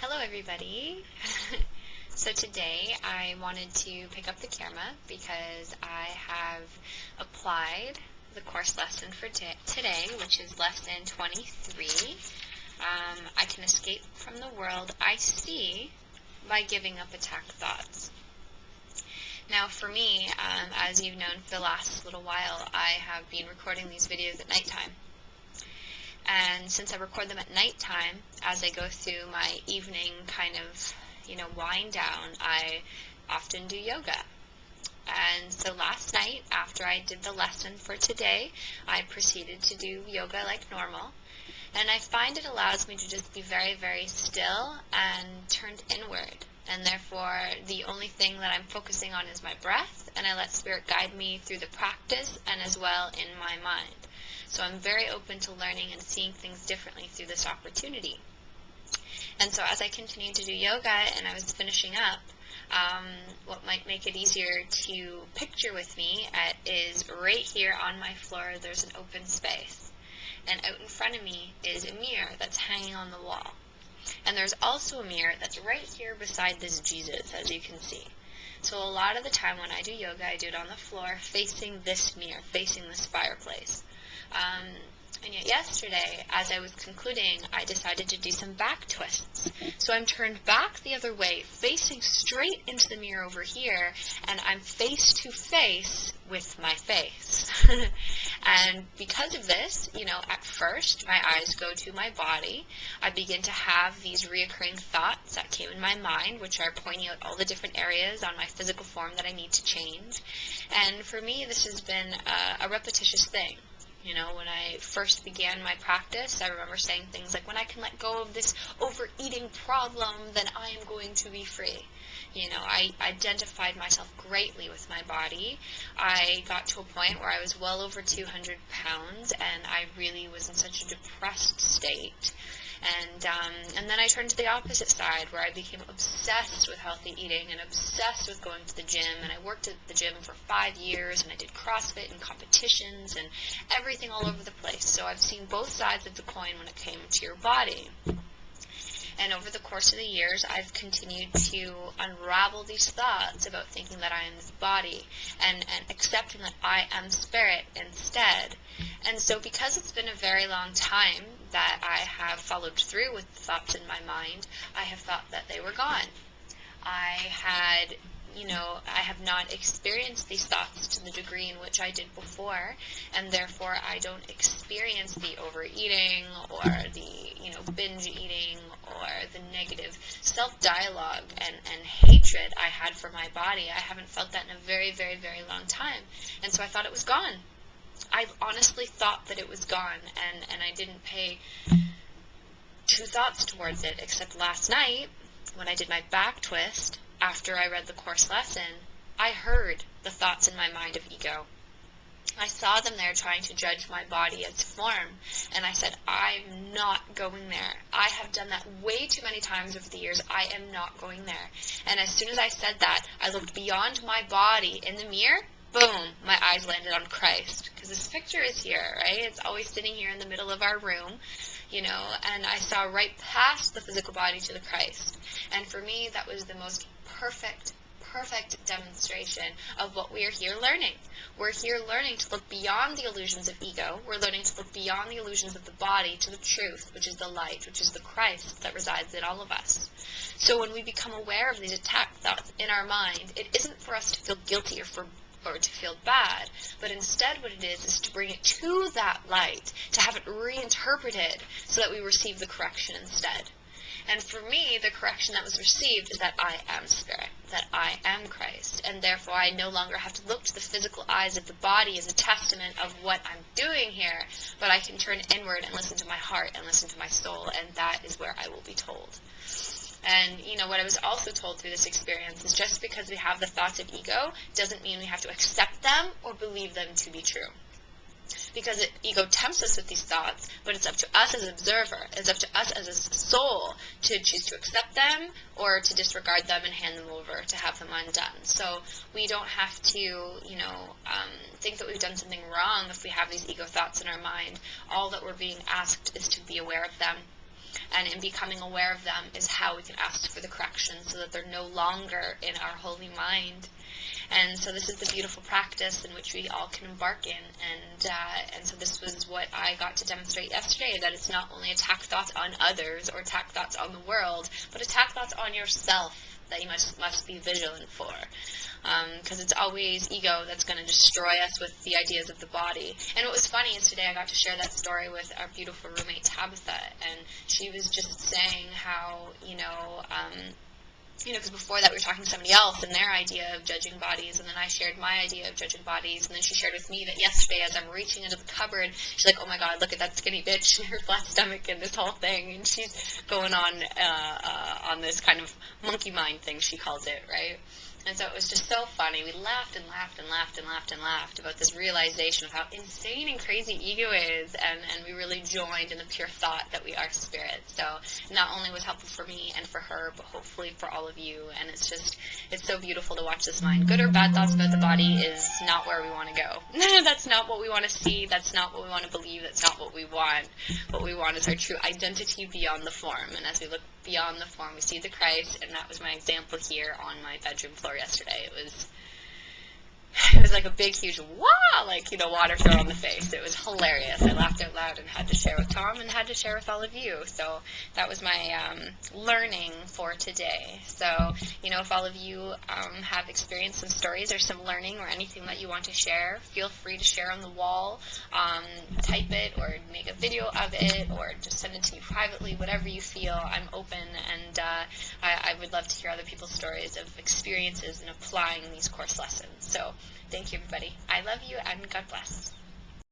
Hello everybody. So today I wanted to pick up the camera because I have applied the course lesson for today, which is lesson 23. I can escape from the world I see by giving up attack thoughts. Now for me, as you've known for the last little while, I have been recording these videos at nighttime. And since I record them at nighttime, as I go through my evening kind of, wind down, I often do yoga. And so last night, after I did the lesson for today, I proceeded to do yoga like normal. And I find it allows me to just be very, very still and turned inward. And therefore, the only thing that I'm focusing on is my breath, and I let Spirit guide me through the practice and as well in my mind. So I'm very open to learning and seeing things differently through this opportunity. And so as I continued to do yoga and I was finishing up, what might make it easier to picture with me is right here on my floor there's an open space. And out in front of me is a mirror that's hanging on the wall. And there's also a mirror that's right here beside this Jesus, as you can see. So a lot of the time when I do yoga, I do it on the floor facing this mirror, facing this fireplace. And yet yesterday, as I was concluding, I decided to do some back twists. So I'm turned back the other way, facing straight into the mirror over here, and I'm face to face with my face. And because of this, at first, my eyes go to my body. I begin to have these reoccurring thoughts that came in my mind, which are pointing out all the different areas on my physical form that I need to change. And for me, this has been a repetitious thing. When I first began my practice, I remember saying things like, when I can let go of this overeating problem, then I am going to be free. I identified myself greatly with my body. I got to a point where I was well over 200 pounds, and I really was in such a depressed state. And then I turned to the opposite side, where I became obsessed with healthy eating and obsessed with going to the gym. And I worked at the gym for 5 years, and I did CrossFit and competitions and everything all over the place. So I've seen both sides of the coin when it came to your body. And over the course of the years, I've continued to unravel these thoughts about thinking that I am this body and accepting that I am spirit instead. And so because it's been a very long time that I have followed through with the thoughts in my mind, I have thought that they were gone. I have not experienced these thoughts to the degree in which I did before, and therefore I don't experience the overeating or the binge eating or the negative self-dialogue and hatred I had for my body. I haven't felt that in a very, very, very long time, and so I thought it was gone. I honestly thought that it was gone, and I didn't pay two thoughts towards it, except last night when I did my back twist. After I read the course lesson, I heard the thoughts in my mind of ego. I saw them there trying to judge my body as form, and I said, I'm not going there. I have done that way too many times over the years. I am not going there. And as soon as I said that, I looked beyond my body in the mirror. Boom, my eyes landed on Christ, because this picture is here, right? It's always sitting here in the middle of our room, and I saw right past the physical body to the Christ. And for me, that was the most perfect demonstration of what we are here learning. We're here learning to look beyond the illusions of ego. We're learning to look beyond the illusions of the body to the truth, which is the light, which is the Christ that resides in all of us. So when we become aware of these attack thoughts in our mind, it isn't for us to feel guilty or to feel bad, but instead what it is to bring it to that light, to have it reinterpreted so that we receive the correction instead. And for me, the correction that was received is that I am spirit, that I am Christ, and therefore I no longer have to look to the physical eyes of the body as a testament of what I'm doing here, but I can turn inward and listen to my heart and listen to my soul, and that is where I will be told. And, what I was also told through this experience is just because we have the thoughts of ego doesn't mean we have to accept them or believe them to be true. Because ego tempts us with these thoughts, but it's up to us as an observer, it's up to us as a soul to choose to accept them or to disregard them and hand them over, to have them undone. So we don't have to, think that we've done something wrong if we have these ego thoughts in our mind. All that we're being asked is to be aware of them And in becoming aware of them is how we can ask for the correction so that they're no longer in our holy mind. And so this is the beautiful practice in which we all can embark in. And so this was what I got to demonstrate yesterday, that it's not only attack thoughts on others or attack thoughts on the world, but attack thoughts on yourself that you must be vigilant for. Because it's always ego that's going to destroy us with the ideas of the body. And what was funny is today I got to share that story with our beautiful roommate Tabitha, and she was just saying how, because before that we were talking to somebody else and their idea of judging bodies, and then I shared my idea of judging bodies, and then she shared with me that yesterday as I'm reaching into the cupboard, she's like, oh my god, look at that skinny bitch and her flat stomach and this whole thing, and she's going on this kind of monkey mind thing, she calls it, right? And so it was just so funny. We laughed and laughed and laughed and laughed and laughed about this realization of how insane and crazy ego is, and we really joined in the pure thought that we are spirit. So not only was helpful for me and for her, but hopefully for all of you. And it's so beautiful to watch this mind. Good or bad thoughts about the body is not where we want to go. That's not what we want to see. That's not what we want to believe. That's not what we want. What we want is our true identity beyond the form. And as we look beyond the form, we see the Christ, and that was my example here on my bedroom floor yesterday. It was like a big, huge, wow, water thrown on the face. It was hilarious. I laughed out loud and had to share with Tom and had to share with all of you. So that was my learning for today. So, if all of you have experienced some stories or some learning or anything that you want to share, feel free to share on the wall, type it or make a video of it, or just send it to me privately, whatever you feel. I'm open, and I would love to hear other people's stories of experiences in applying these course lessons. So thank you, everybody. I love you, and God bless.